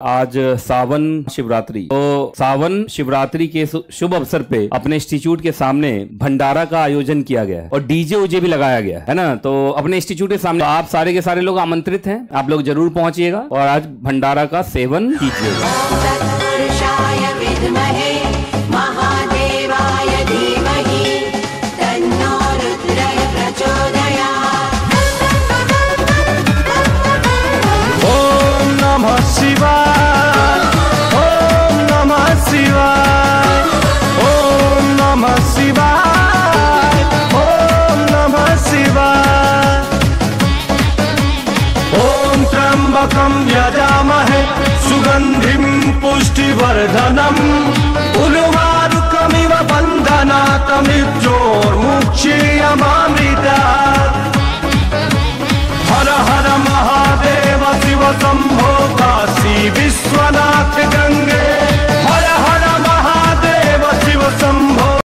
आज सावन शिवरात्रि, तो सावन शिवरात्रि के शुभ अवसर पे अपने इंस्टीट्यूट के सामने भंडारा का आयोजन किया गया है और डीजे उजे भी लगाया गया है ना। तो अपने इंस्टीट्यूट के सामने आप सारे के सारे लोग आमंत्रित हैं, आप लोग जरूर पहुंचिएगा और आज भंडारा का सेवन कीजिएगा। शिवाय ओम नमः शिवाय ओम नमः शिवाय ओम नमः शिवाय ओम त्र्यंबकं यजामहे सुगंधिं पुष्टिवर्धनम् उर्वारुकमिव बन्धनात् मृत्योर्मुक्षीयमामृतात्।